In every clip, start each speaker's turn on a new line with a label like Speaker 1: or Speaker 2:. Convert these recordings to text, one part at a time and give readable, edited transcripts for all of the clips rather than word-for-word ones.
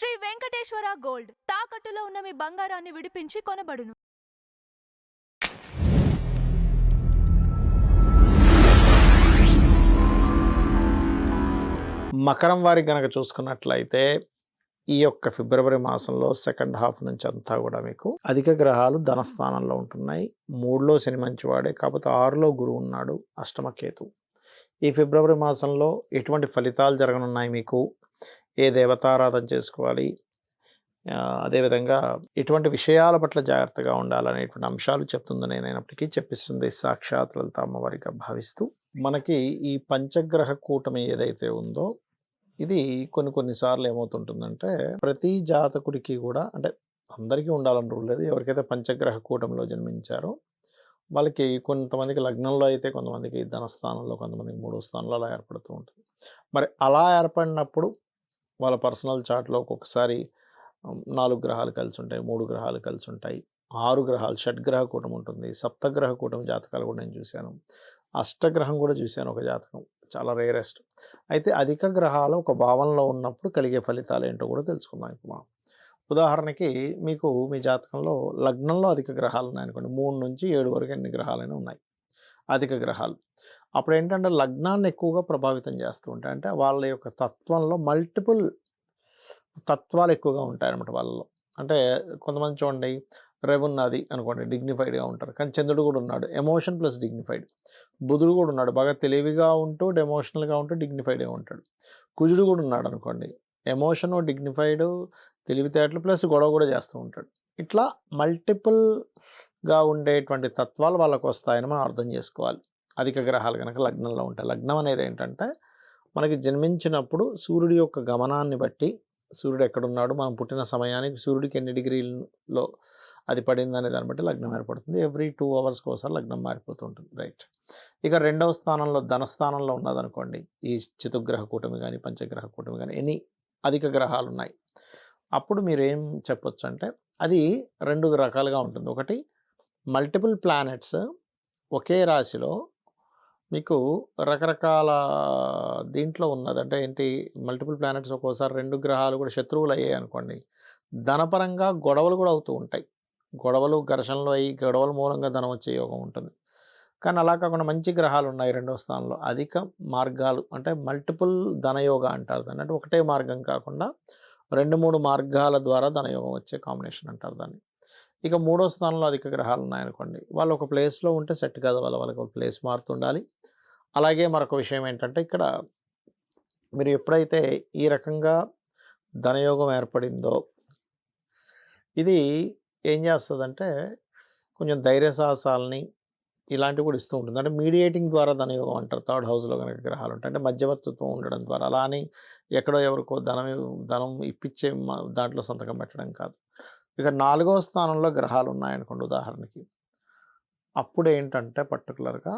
Speaker 1: Shri Venkateswara gold తాకట్టులో ఉన్న మీ బంగారాన్ని విడిపించి కొనబడును.
Speaker 2: మకరం వారికి గనక చూసుకున్నట్లయితే ఈ యొక్క ఫిబ్రవరి మాసంలో సెకండ్ హాఫ్ నుంచి అంతా కూడా మీకు అధిక గ్రహాలు ధనస్థానంలో ఉంటున్నాయి. 3లో శని మంచివాడే, కాకపోతే 6లో గురువు ఉన్నాడు, అష్టమకేతు. ఈ ఫిబ్రవరి మాసంలో ఎటువంటి ఫలితాలు జరగనున్నాయి, మీకు ఏ దేవతారాధన చేసుకోవాలి, అదేవిధంగా ఎటువంటి విషయాల పట్ల జాగ్రత్తగా ఉండాలనేటువంటి అంశాలు చెప్తుంది. నేనైనప్పటికీ చెప్పిస్తుంది సాక్షాత్ లలిత అమ్మవారిగా భావిస్తూ, మనకి ఈ పంచగ్రహ కూటమి ఏదైతే ఉందో ఇది కొన్నిసార్లు ఏమవుతుంటుందంటే ప్రతి జాతకుడికి కూడా, అంటే అందరికీ ఉండాలని రూల్ లేదు, ఎవరికైతే పంచగ్రహ కూటమిలో జన్మించారో వాళ్ళకి కొంతమందికి లగ్నంలో అయితే, కొంతమందికి ధనస్థానంలో, కొంతమందికి 3వ స్థానంలో అలా ఏర్పడుతూ ఉంటుంది. మరి అలా ఏర్పడినప్పుడు వాళ్ళ పర్సనల్ చార్ట్లో ఒక్కొక్కసారి 4 గ్రహాలు కలిసి ఉంటాయి, 3 గ్రహాలు కలిసి ఉంటాయి, 6 గ్రహాలు, షడ్గ్రహ కూటమి ఉంటుంది, సప్తగ్రహ కూటమి జాతకాలు కూడా నేను చూశాను, అష్టగ్రహం కూడా చూశాను ఒక జాతకం, చాలా రేరెస్ట్. అయితే అధిక గ్రహాలు ఒక భావంలో ఉన్నప్పుడు కలిగే ఫలితాలు ఏంటో కూడా తెలుసుకుందాం ఇప్పుడు మనం. ఉదాహరణకి మీకు మీ జాతకంలో లగ్నంలో అధిక గ్రహాలు ఉన్నాయనుకోండి, 3 నుంచి 7 వరకు ఎన్ని గ్రహాలైనా ఉన్నాయి అధిక గ్రహాలు. అప్పుడు ఏంటంటే లగ్నాన్ని ఎక్కువగా ప్రభావితం చేస్తూ ఉంటాయి. అంటే వాళ్ళ యొక్క తత్వంలో మల్టిపుల్ తత్వాలు ఎక్కువగా ఉంటాయన్నమాట వాళ్ళలో. అంటే కొంతమంది చూడండి, రవి ఉన్నది అనుకోండి, డిగ్నిఫైడ్గా ఉంటారు, కానీ చంద్రుడు కూడా ఉన్నాడు, ఎమోషన్ ప్లస్ డిగ్నిఫైడ్. బుధుడు కూడా ఉన్నాడు, బాగా తెలివిగా ఉంటూ ఎమోషనల్గా ఉంటూ డిగ్నిఫైడ్గా ఉంటాడు. కుజుడు కూడా ఉన్నాడు అనుకోండి, ఎమోషను, డిగ్నిఫైడ్, తెలివితేటలు ప్లస్ గొడవ కూడా చేస్తూ ఉంటాడు. ఇట్లా మల్టిపుల్గా ఉండేటువంటి తత్వాలు వాళ్ళకు వస్తాయని మనం అర్థం చేసుకోవాలి. అధిక గ్రహాలు కనుక లగ్నంలో ఉంటాయి. లగ్నం అనేది ఏంటంటే మనకి జన్మించినప్పుడు సూర్యుడి యొక్క గమనాన్ని బట్టి, సూర్యుడు ఎక్కడున్నాడు, మనం పుట్టిన సమయానికి సూర్యుడికి ఎన్ని డిగ్రీల్లో అది పడింది అనే దాన్ని బట్టి లగ్నం ఏర్పడుతుంది. ఎవ్రీ 2 అవర్స్కి ఒకసారి లగ్నం మారిపోతూ ఉంటుంది. రైట్. ఇక 2వ స్థానంలో ధనస్థానంలో ఉన్నదనుకోండి, ఈ చతుర్గ్రహ కూటమి కానీ పంచగ్రహ కూటమి కానీ ఎన్ని అధిక గ్రహాలు ఉన్నాయి, అప్పుడు మీరేం చెప్పొచ్చు అంటే అది 2 రకాలుగా ఉంటుంది. ఒకటి, మల్టిపుల్ ప్లానెట్స్ ఒకే రాశిలో మీకు రకరకాల దీంట్లో ఉన్నది. అంటే ఏంటి, మల్టిపుల్ ప్లానెట్స్ ఒక్కోసారి 2 గ్రహాలు కూడా శత్రువులు అయ్యాయి అనుకోండి, ధనపరంగా గొడవలు కూడా అవుతూ ఉంటాయి. గొడవలు, ఘర్షణలు అయ్యి గొడవల మూలంగా ధనం వచ్చే యోగం ఉంటుంది. కానీ అలా కాకుండా మంచి గ్రహాలు ఉన్నాయి 2వ స్థానంలో, అధిక మార్గాలు, అంటే మల్టిపుల్ ధనయోగ అంటారు దాన్ని. అంటే ఒకటే మార్గం కాకుండా 2-3 మార్గాల ద్వారా ధనయోగం వచ్చే కాంబినేషన్ అంటారు దాన్ని. ఇక 3వ స్థానంలో అధిక గ్రహాలు ఉన్నాయనుకోండి, వాళ్ళు ఒక ప్లేస్లో ఉంటే సెట్ కాదు, వాళ్ళకి ఒక ప్లేస్ మారుతుండాలి. అలాగే మరొక విషయం ఏంటంటే, ఇక్కడ మీరు ఎప్పుడైతే ఈ రకంగా ధనయోగం ఏర్పడిందో ఇది ఏం చేస్తుందంటే కొంచెం ధైర్య సాహసాలని ఇలాంటివి కూడా ఇస్తూ ఉంటుంది. అంటే మీడియేటింగ్ ద్వారా ధనయోగం అంటారు. 3rd హౌస్లో కనుక గ్రహాలు ఉంటాయి, అంటే మధ్యవర్తిత్వం ఉండడం ద్వారా. అలా అని ఎక్కడో ఎవరికో ధనం ఇప్పించే దాంట్లో సంతకం పెట్టడం కాదు. ఇక 4వ స్థానంలో గ్రహాలు ఉన్నాయనుకోండి ఉదాహరణకి, అప్పుడు ఏంటంటే పర్టికులర్గా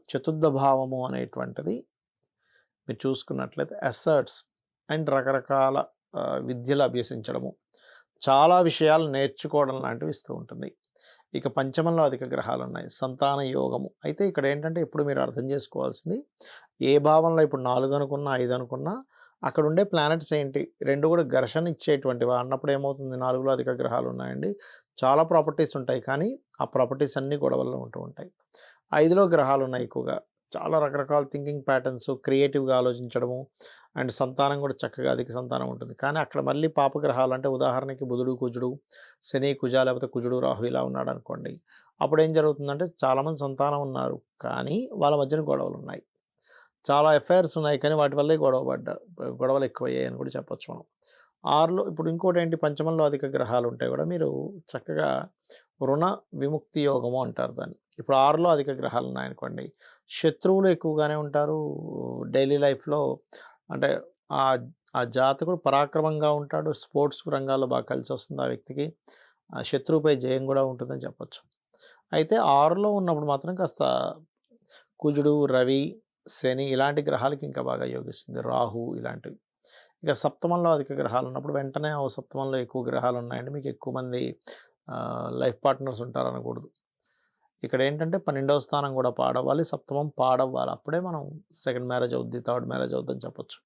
Speaker 2: చతుర్థ భావము అనేటువంటిది మీరు చూసుకున్నట్లయితే అసర్ట్స్ అండ్ రకరకాల విద్యలు అభ్యసించడము, చాలా విషయాలు నేర్చుకోవడం లాంటివి ఇస్తూ ఉంటుంది. ఇక పంచమంలో అధిక గ్రహాలు ఉన్నాయి, సంతాన యోగము. అయితే ఇక్కడ ఏంటంటే ఇప్పుడు మీరు అర్థం చేసుకోవాల్సింది, ఏ భావంలో ఇప్పుడు 4 అనుకున్నా 5 అనుకున్నా అక్కడ ఉండే ప్లానెట్స్ ఏంటి, 2 కూడా ఘర్షణ ఇచ్చేటువంటివి అన్నప్పుడు ఏమవుతుంది, 4లో అధిక గ్రహాలు ఉన్నాయండి, చాలా ప్రాపర్టీస్ ఉంటాయి, కానీ ఆ ప్రాపర్టీస్ అన్నీ గొడవల్లో ఉంటూ ఉంటాయి. 5లో గ్రహాలు ఉన్నాయి ఎక్కువగా, చాలా రకరకాల థింకింగ్ ప్యాటర్న్స్, క్రియేటివ్గా ఆలోచించడము, అండ్ సంతానం కూడా చక్కగా అధిక సంతానం ఉంటుంది. కానీ అక్కడ మళ్ళీ పాపగ్రహాలు, అంటే ఉదాహరణకి బుధుడు, కుజుడు, శని, కుజ, లేకపోతే కుజుడు, రాహు ఇలా ఉన్నాడు అనుకోండి, అప్పుడు ఏం జరుగుతుందంటే చాలామంది సంతానం ఉన్నారు కానీ వాళ్ళ మధ్యన గొడవలు ఉన్నాయి, చాలా ఎఫైర్స్ ఉన్నాయి కానీ వాటి వల్లే గొడవలు ఎక్కువయ్యాయి అని కూడా చెప్పొచ్చు మనం. 6లో ఇప్పుడు ఇంకోటి ఏంటి, పంచమంలో అధిక గ్రహాలు ఉంటాయి కూడా మీరు చక్కగా రుణ విముక్తి యోగము అంటారు దాన్ని. ఇప్పుడు 6లో అధిక గ్రహాలు ఉన్నాయనుకోండి, శత్రువులు ఎక్కువగానే ఉంటారు డైలీ లైఫ్లో. అంటే ఆ జాతకుడు పరాక్రమంగా ఉంటాడు, స్పోర్ట్స్ రంగాల్లో బాగా కలిసి వస్తుంది ఆ వ్యక్తికి, ఆ శత్రువుపై జయం కూడా ఉంటుందని చెప్పొచ్చు. అయితే 6లో ఉన్నప్పుడు మాత్రం కాస్త కుజుడు, రవి, శని ఇలాంటి గ్రహాలకి ఇంకా బాగా యోగిస్తుంది, రాహు ఇలాంటివి. ఇక సప్తమంలో అధిక గ్రహాలు ఉన్నప్పుడు వెంటనే సప్తమంలో ఎక్కువ గ్రహాలు ఉన్నాయండి, మీకు ఎక్కువ మంది లైఫ్ పార్ట్నర్స్ ఉంటారు అనకూడదు. ఇక్కడ ఏంటంటే 12వ స్థానం కూడా పాడవ్వాలి, సప్తమం పాడవ్వాలి, అప్పుడే మనం సెకండ్ మ్యారేజ్ అవుద్ది, 3rd మ్యారేజ్ అవుద్దని చెప్పొచ్చు.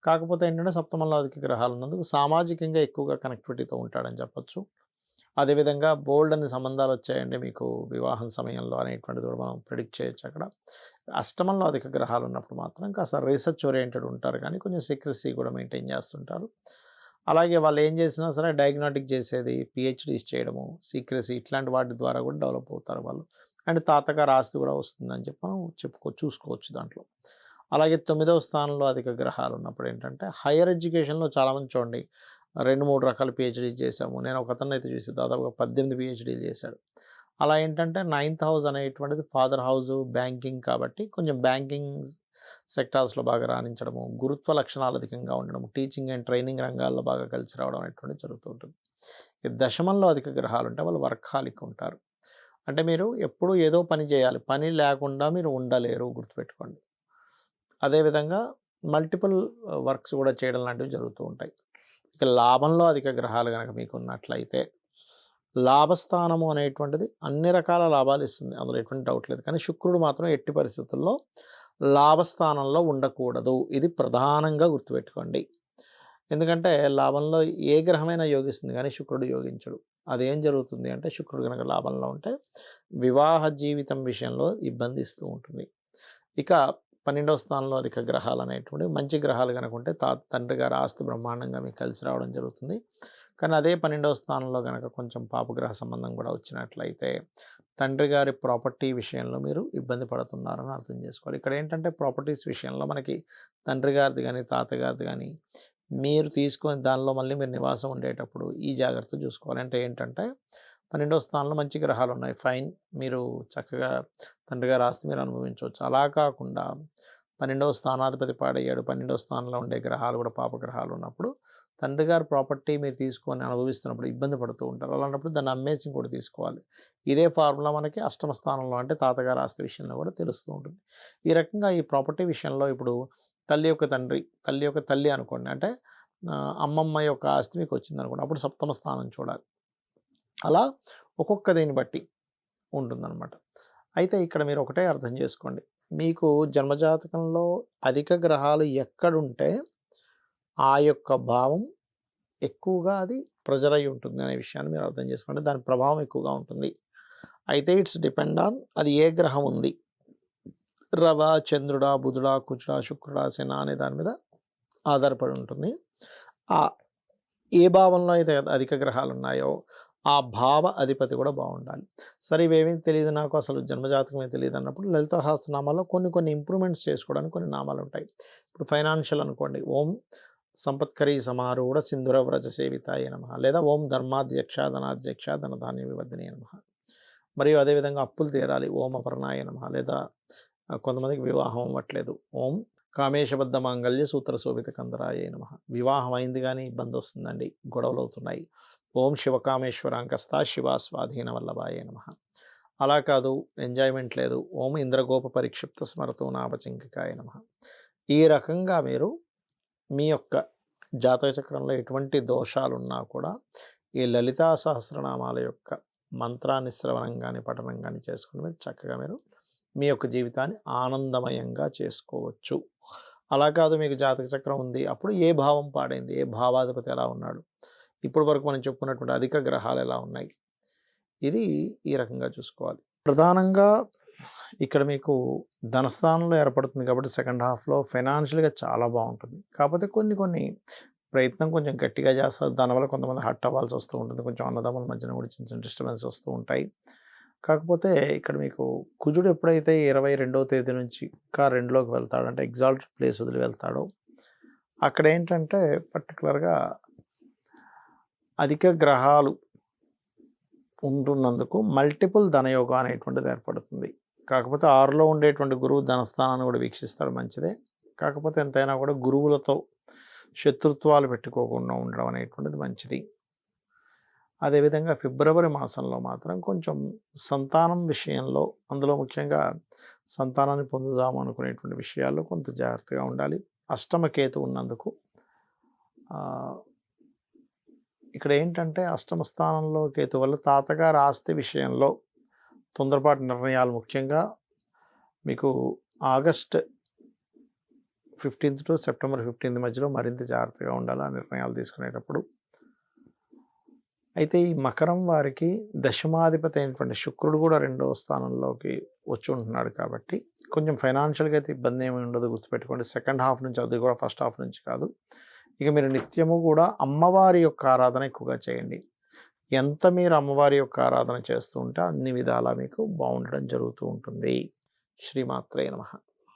Speaker 2: కాకపోతే ఏంటంటే సప్తమంలో అధిక గ్రహాలు ఉన్నందుకు సామాజికంగా ఎక్కువగా కనెక్టివిటీతో ఉంటాడని చెప్పొచ్చు. అదేవిధంగా బోల్డ్ అన్ని సంబంధాలు వచ్చాయండి మీకు వివాహం సమయంలో అనేటువంటిది కూడా మనం ప్రిడిక్ట్ చేయొచ్చు అక్కడ. అష్టమంలో అధిక గ్రహాలు ఉన్నప్పుడు మాత్రం కాస్త రీసెర్చ్ ఓరియంటెడ్ ఉంటారు కానీ కొంచెం సీక్రెసీ కూడా మెయింటైన్ చేస్తుంటారు. అలాగే వాళ్ళు ఏం చేసినా సరే డయాగ్నోస్టిక్ చేసేది, పిహెచ్‌డీస్ చేయడము, సీక్రెసీ ఇట్లాంటి వాటి ద్వారా కూడా డెవలప్ అవుతారు వాళ్ళు. అండ్ తాతగారి ఆస్తి కూడా వస్తుందని చెప్పి మనం చూసుకోవచ్చు దాంట్లో. అలాగే 9వ స్థానంలో అధిక గ్రహాలు ఉన్నప్పుడు ఏంటంటే హైయర్ ఎడ్యుకేషన్‌లో చాలామంది చూడండి 2, 3 రకాల పిహెచ్‌డీస్ చేశాము. నేను ఒకతన్నయితే చూసి దాదాపుగా 18 పిహెచ్‌డీలు చేశాడు. అలా ఏంటంటే 9థ్ హౌస్ అనేటువంటిది ఫాదర్ హౌస్ బ్యాంకింగ్ కాబట్టి కొంచెం బ్యాంకింగ్ సెక్టార్స్‌లో బాగా రాణించడము, గురుత్వ లక్షణాలు అధికంగా ఉండడము, టీచింగ్ అండ్ ట్రైనింగ్ రంగాల్లో బాగా కలిసి రావడం అనేటువంటిది జరుగుతూ ఉంటుంది. ఈ దశమంలో అధిక గ్రహాలు ఉంటే వాళ్ళు వర్కాలిక్ ఉంటారు. అంటే మీరు ఎప్పుడూ ఏదో పని చేయాలి. పని లేకుండా మీరు ఉండలేరు గుర్తుపెట్టుకోండి. అదేవిధంగా మల్టిపుల్ వర్క్స్ కూడా చేయడం లాంటివి జరుగుతూ ఉంటాయి. ఇక లాభంలో అధిక గ్రహాలు గనక మీకున్నట్లయితే లాభస్థానము అనేటువంటిది అన్ని రకాల లాభాలు ఇస్తుంది. అందులో ఎటువంటి డౌట్ లేదు. కానీ శుక్రుడు మాత్రం ఎట్టి పరిస్థితుల్లో లాభస్థానంలో ఉండకూడదు. ఇది ప్రధానంగా గుర్తుపెట్టుకోండి. ఎందుకంటే లాభంలో ఏ గ్రహమైనా యోగిస్తుంది కానీ శుక్రుడు యోగించడు. అదేం జరుగుతుంది అంటే శుక్రుడు గనక లాభంలో ఉంటే వివాహ జీవితం విషయంలో ఇబ్బంది ఇస్తూ ఉంటుంది. ఇక 12వ స్థానంలో అధిక గ్రహాలు అనేటువంటివి మంచి గ్రహాలు కనుక ఉంటే తండ్రి గారి ఆస్తి బ్రహ్మాండంగా మీకు కలిసి రావడం జరుగుతుంది. కానీ అదే 12వ స్థానంలో కనుక కొంచెం పాపగ్రహ సంబంధం కూడా వచ్చినట్లయితే తండ్రి గారి ప్రాపర్టీ విషయంలో మీరు ఇబ్బంది పడుతున్నారని అర్థం చేసుకోవాలి. ఇక్కడ ఏంటంటే ప్రాపర్టీస్ విషయంలో మనకి తండ్రి గారిది కానీ తాతగారిది కానీ మీరు తీసుకొని దానిలో మళ్ళీ మీరు నివాసం ఉండేటప్పుడు ఈ జాగ్రత్త చూసుకోవాలి. అంటే ఏంటంటే 12వ స్థానంలో మంచి గ్రహాలు ఉన్నాయి, ఫైన్, మీరు చక్కగా తండ్రి గారి ఆస్తి మీరు అనుభవించవచ్చు. అలా కాకుండా 12వ స్థానాధిపతి పాడయ్యాడు, 12వ స్థానంలో ఉండే గ్రహాలు కూడా పాపగ్రహాలు ఉన్నప్పుడు తండ్రి గారి ప్రాపర్టీ మీరు తీసుకొని అనుభవిస్తున్నప్పుడు ఇబ్బంది పడుతూ ఉంటారు. అలాంటప్పుడు దాన్ని అమ్మేసి ఇంకోటి తీసుకోవాలి. ఇదే ఫార్ములా మనకి అష్టమ స్థానంలో అంటే తాతగారి ఆస్తి విషయంలో కూడా తెలుస్తూ ఉంటుంది. ఈ రకంగా ఈ ప్రాపర్టీ విషయంలో ఇప్పుడు తల్లి యొక్క తండ్రి, తల్లి యొక్క తల్లి అనుకోండి, అంటే అమ్మమ్మ యొక్క ఆస్తి మీకు వచ్చింది అనుకోండి, అప్పుడు సప్తమ స్థానం చూడాలి. అలా ఒక్కొక్క దీన్ని బట్టి ఉంటుందన్నమాట. అయితే ఇక్కడ మీరు ఒకటే అర్థం చేసుకోండి, మీకు జన్మజాతకంలో అధిక గ్రహాలు ఎక్కడుంటే ఆ యొక్క భావం ఎక్కువగా అది ప్రెజర్ అయి ఉంటుంది అనే విషయాన్ని మీరు అర్థం చేసుకోండి. దాని ప్రభావం ఎక్కువగా ఉంటుంది. అయితే ఇట్స్ డిపెండ్ ఆన్ అది ఏ గ్రహం ఉంది, రవ, చంద్రుడా, బుధుడా, కుజుడా, శుక్రుడా, శన అనే దాని మీద ఆధారపడి ఉంటుంది. ఏ భావంలో అయితే అధిక గ్రహాలు ఉన్నాయో ఆ భావ అధిపతి కూడా బాగుండాలి. సరే ఇవేమీ తెలియదు నాకు, అసలు జన్మజాతకమే తెలియదు అన్నప్పుడు లలిత సహస్రనామాల్లో కొన్ని ఇంప్రూవ్మెంట్స్ చేసుకోవడానికి కొన్ని నామాలు ఉంటాయి. ఇప్పుడు ఫైనాన్షియల్ అనుకోండి, ఓం సంపత్కరీ సమారూఢ సింధుర వ్రజ సేవితాయ నమః, లేదా ఓం ధర్మాధ్యక్ష ధనాధ్యక్ష ధనధాన్య వివర్ధిని నమః. మరియు అదేవిధంగా అప్పులు తీరాలి, ఓం అపర్ణాయ నమః. లేదా కొంతమందికి వివాహం అవ్వట్లేదు, ఓం కామేశబద్ధ మాంగళ్య సూత్ర శోభిత కందరాయ నమః. వివాహం అయింది కానీ ఇబ్బంది వస్తుందండి, గొడవలు అవుతున్నాయి, ఓం శివకామేశ్వరాంకస్త శివ స్వాధీన వల్లభాయ నమః. అలా కాదు, ఎంజాయ్మెంట్ లేదు, ఓం ఇంద్రగోప పరిక్షిప్త స్మరతో నాపచింకికాయ నమః. ఈ రకంగా మీరు మీ యొక్క జాతక చక్రంలో ఎటువంటి దోషాలున్నా కూడా ఈ లలితా సహస్రనామాల యొక్క మంత్రాన్ని శ్రవణం కానీ పఠనం కానీ చేసుకుని మీరు చక్కగా మీరు మీ యొక్క జీవితాన్ని ఆనందమయంగా చేసుకోవచ్చు. అలా కాదు, మీకు జాతక చక్రం ఉంది, అప్పుడు ఏ భావం పాడైంది, ఏ భావాధిపతి ఎలా ఉన్నాడు, ఇప్పుడు వరకు మనం చెప్పుకున్నటువంటి అధిక గ్రహాలు ఎలా ఉన్నాయి, ఇది ఈ రకంగా చూసుకోవాలి. ప్రధానంగా ఇక్కడ మీకు ధనస్థానంలో ఏర్పడుతుంది కాబట్టి సెకండ్ హాఫ్లో ఫైనాన్షియల్గా చాలా బాగుంటుంది. కాకపోతే కొన్ని ప్రయత్నం కొంచెం గట్టిగా చేస్తారు, దానివల్ల కొంతమంది హట్ అవ్వాల్సి వస్తూ ఉంటుంది, కొంచెం అన్నదమ్ముల మధ్యన కూడా చిన్న డిస్టర్బెన్స్ వస్తూ ఉంటాయి. కాకపోతే ఇక్కడ మీకు కుజుడు ఎప్పుడైతే 22వ తేదీ నుంచి ఇంకా 2లోకి వెళ్తాడో, అంటే ఎగ్జాల్టెడ్ ప్లేస్ వదిలి వెళ్తాడో, అక్కడ ఏంటంటే పర్టికులర్గా అధిక గ్రహాలు ఉంటున్నందుకు మల్టిపుల్ ధనయోగం అనేటువంటిది ఏర్పడుతుంది. కాకపోతే 6లో ఉండేటువంటి గురువు ధనస్థానాన్ని కూడా వీక్షిస్తాడు, మంచిదే. కాకపోతే ఎంతైనా కూడా గురువులతో శత్రుత్వాలు పెట్టుకోకుండా ఉండడం అనేటువంటిది మంచిది. అదేవిధంగా ఫిబ్రవరి మాసంలో మాత్రం కొంచెం సంతానం విషయంలో, అందులో ముఖ్యంగా సంతానాన్ని పొందుదాము అనుకునేటువంటి విషయాల్లో కొంత జాగ్రత్తగా ఉండాలి. అష్టమ కేతు ఉన్నందుకు ఇక్కడ ఏంటంటే అష్టమ స్థానంలో కేతు వల్ల తాతగారి ఆస్తి విషయంలో తొందరపాటు నిర్ణయాలు, ముఖ్యంగా మీకు August 15th to September 15th మధ్యలో మరింత జాగ్రత్తగా ఉండాలి ఆ నిర్ణయాలు తీసుకునేటప్పుడు. అయితే ఈ మకరం వారికి దశమాధిపతి అయినటువంటి శుక్రుడు కూడా 2వ స్థానంలోకి వచ్చి ఉంటున్నాడు కాబట్టి కొంచెం ఫైనాన్షియల్గా అయితే ఇబ్బంది ఏమి ఉండదు, గుర్తుపెట్టుకోండి. సెకండ్ హాఫ్ నుంచి, అది కూడా ఫస్ట్ హాఫ్ నుంచి కాదు. ఇక మీరు నిత్యము కూడా అమ్మవారి యొక్క ఆరాధన ఎక్కువగా చేయండి. ఎంత మీరు అమ్మవారి యొక్క ఆరాధన చేస్తూ ఉంటే అన్ని విధాలా మీకు బాగుండడం జరుగుతూ ఉంటుంది. శ్రీమాత్రే నమః.